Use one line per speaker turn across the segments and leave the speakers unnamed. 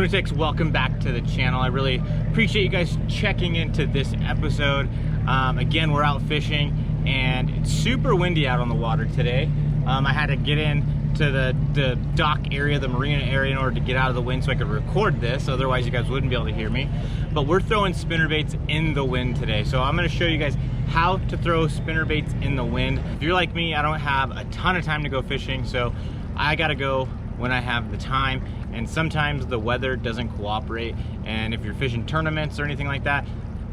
lunatics, welcome back to the channel. I really appreciate you guys checking into this episode. Again, we're out fishing and it's super windy out on the water today. I had to get in to the dock area, the marina area, in order to get out of the wind so I could record this, otherwise you guys wouldn't be able to hear me. But we're throwing spinnerbaits in the wind today, so I'm going to show you guys how to throw spinnerbaits in the wind. If you're like me, I don't have a ton of time to go fishing, so I gotta go when I have the time, and sometimes the weather doesn't cooperate. And if you're fishing tournaments or anything like that,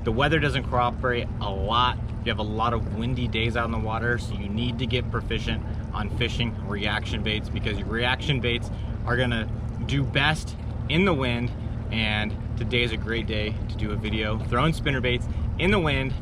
the weather doesn't cooperate a lot. You have a lot of windy days out in the water, so you need to get proficient on fishing reaction baits, because your reaction baits are gonna do best in the wind. And today's a great day to do a video throwing spinnerbaits in the wind,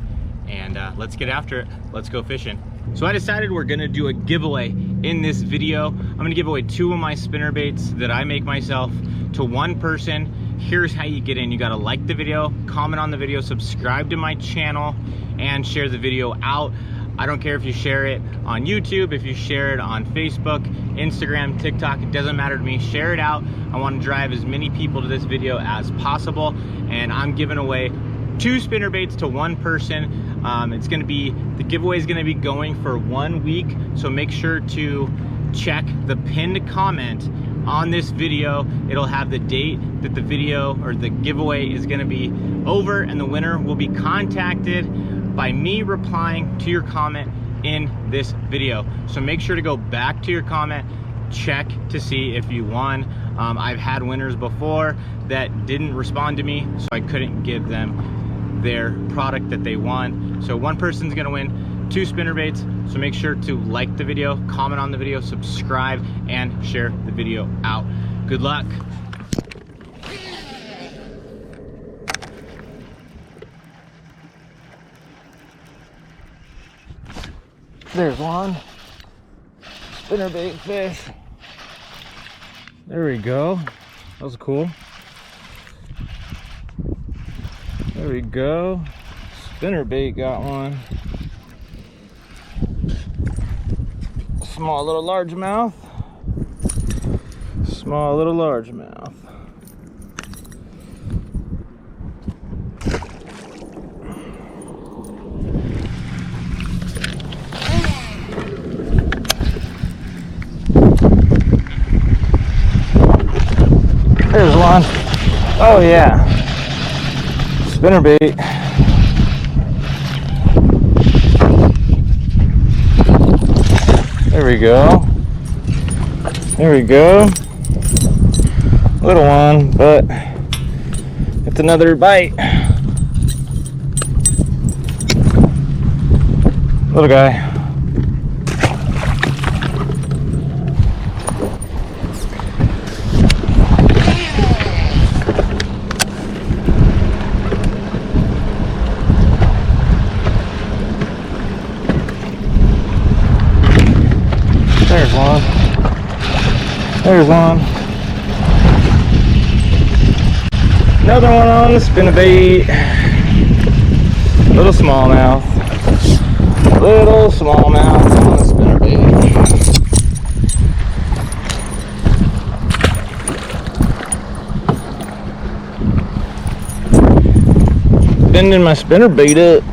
and let's get after it. Let's go fishing. So I decided we're gonna do a giveaway in this video. I'm gonna give away 2 of my spinnerbaits that I make myself to one person. Here's how you get in. You gotta like the video, comment on the video, subscribe to my channel, and share the video out. I don't care if you share it on YouTube, if you share it on Facebook, Instagram, TikTok, it doesn't matter to me. Share it out. I want to drive as many people to this video as possible, and I'm giving away 2 spinnerbaits to one person. The giveaway is gonna be going for 1 week, so make sure to check the pinned comment on this video. It'll have the date that the video or the giveaway is gonna be over, and the winner will be contacted by me replying to your comment in this video. So make sure to go back to your comment, check to see if you won. I've had winners before that didn't respond to me, so I couldn't give them their product that they won. So one person's gonna win 2 spinnerbaits, so make sure to like the video, comment on the video, subscribe, and share the video out. Good luck. There's one spinnerbait fish. There we go. That was cool. There we go. Spinnerbait got one. Small little largemouth. Small little largemouth. There's one. Oh yeah. Spinnerbait. There we go. There we go. Little one, but it's another bite. Little guy. There's one. There's one. Another one on the spinnerbait. Little smallmouth. Little smallmouth on the spinnerbait. Bending my spinnerbait up.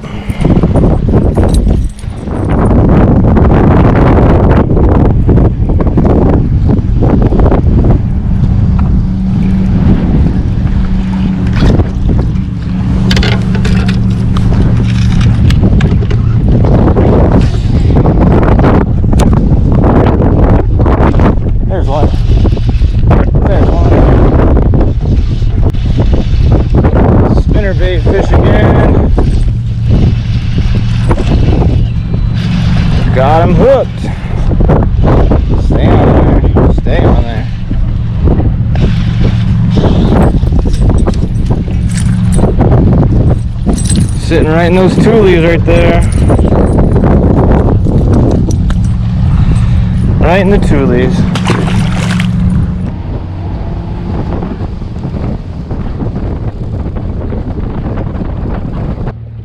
Spinnerbait fish again. Got him hooked. Stay on there. Stay on there. Sitting right in those 2 leaves right there. Right in the 2 leaves.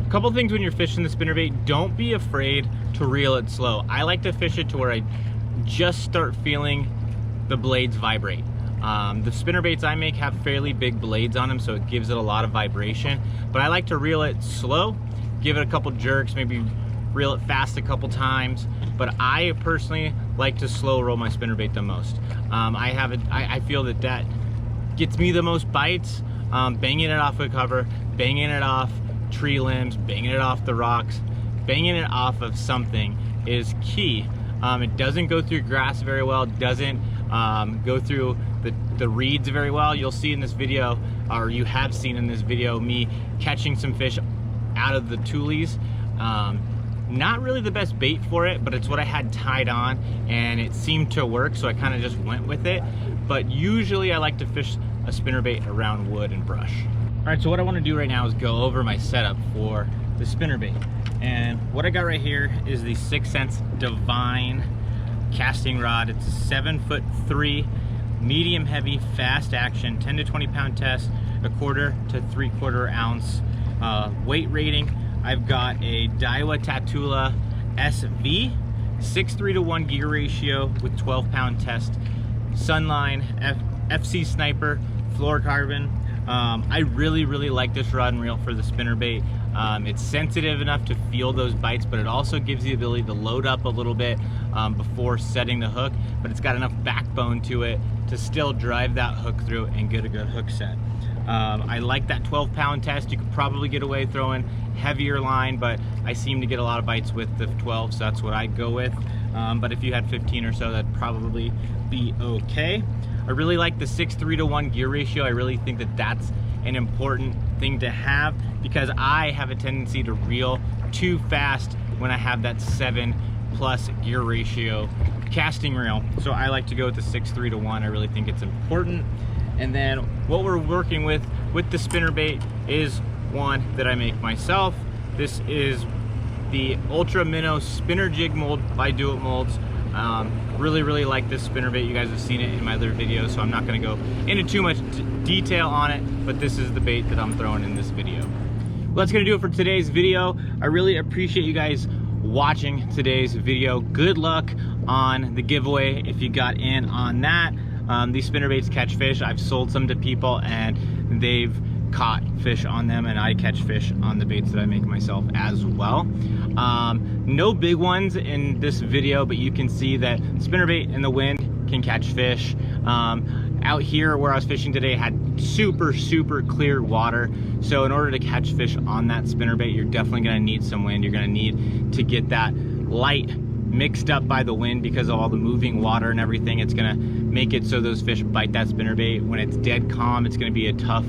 Couple things when you're fishing the spinnerbait: don't be afraid to reel it slow. I like to fish it to where I just start feeling the blades vibrate. The spinnerbaits I make have fairly big blades on them, so it gives it a lot of vibration, but I like to reel it slow, give it a couple jerks, maybe reel it fast a couple times, but I personally like to slow roll my spinnerbait the most. I feel that gets me the most bites. Banging it off a cover, banging it off tree limbs, banging it off the rocks, banging it off of something is key. It doesn't go through grass very well, it doesn't go through the reeds very well. You'll see in this video, or you have seen in this video, me catching some fish out of the tules. Not really the best bait for it, but it's what I had tied on and it seemed to work, so I kind of just went with it. But usually I like to fish a spinnerbait around wood and brush. All right, so what I want to do right now is go over my setup for the spinnerbait. And what I got right here is the 6th Sense Divine casting rod. It's a 7'3", medium heavy, fast action, 10 to 20 pound test, 1/4 to 3/4 ounce weight rating. I've got a Daiwa Tatula SV, 6:3 to 1 gear ratio with 12 pound test, Sunline FC Sniper, fluorocarbon. I really like this rod and reel for the spinnerbait. It's sensitive enough to feel those bites, but it also gives you the ability to load up a little bit before setting the hook, but it's got enough backbone to it to still drive that hook through and get a good hook set. I like that 12 pound test. You could probably get away throwing heavier line, but I seem to get a lot of bites with the 12, so that's what I go with. But if you had 15 or so, that'd probably be okay. I really like the 6:3 to 1 gear ratio. I really think that that's an important thing to have, because I have a tendency to reel too fast when I have that 7+ gear ratio casting reel. So I like to go with the 6:3 to 1. I really think it's important. And then what we're working with the spinnerbait is one that I make myself. This is the Ultra Minnow Spinner Jig Mold by Do It Molds. Really like this spinnerbait. You guys have seen it in my other videos, so I'm not going to go into too much detail on it, but this is the bait that I'm throwing in this video. Well, that's going to do it for today's video. I really appreciate you guys watching today's video. Good luck on the giveaway if you got in on that. These spinnerbaits catch fish. I've sold some to people and they've caught fish on them, and I catch fish on the baits that I make myself as well. No big ones in this video, but you can see that spinnerbait in the wind can catch fish. Out here where I was fishing today had super clear water, so in order to catch fish on that spinnerbait, you're definitely going to need some wind. You're going to need to get that light mixed up by the wind, because of all the moving water and everything. It's going to make it so those fish bite that spinnerbait. When it's dead calm, it's going to be a tough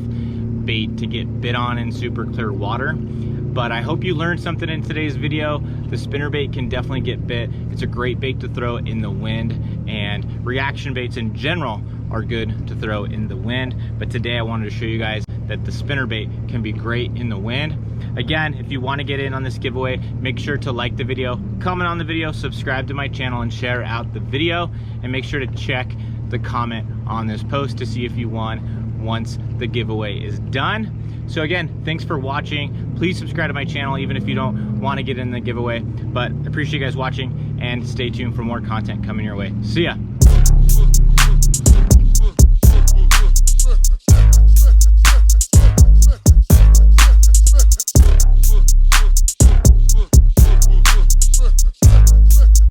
bait to get bit on in super clear water. But I hope you learned something in today's video. The spinnerbait can definitely get bit. It's a great bait to throw in the wind, and reaction baits in general are good to throw in the wind. But today I wanted to show you guys that the spinnerbait can be great in the wind. Again, if you want to get in on this giveaway, make sure to like the video, comment on the video, subscribe to my channel, and share out the video. And make sure to check the comment on this post to see if you won once the giveaway is done. So again, thanks for watching. Please subscribe to my channel even if you don't want to get in the giveaway. But I appreciate you guys watching, and stay tuned for more content coming your way. See ya.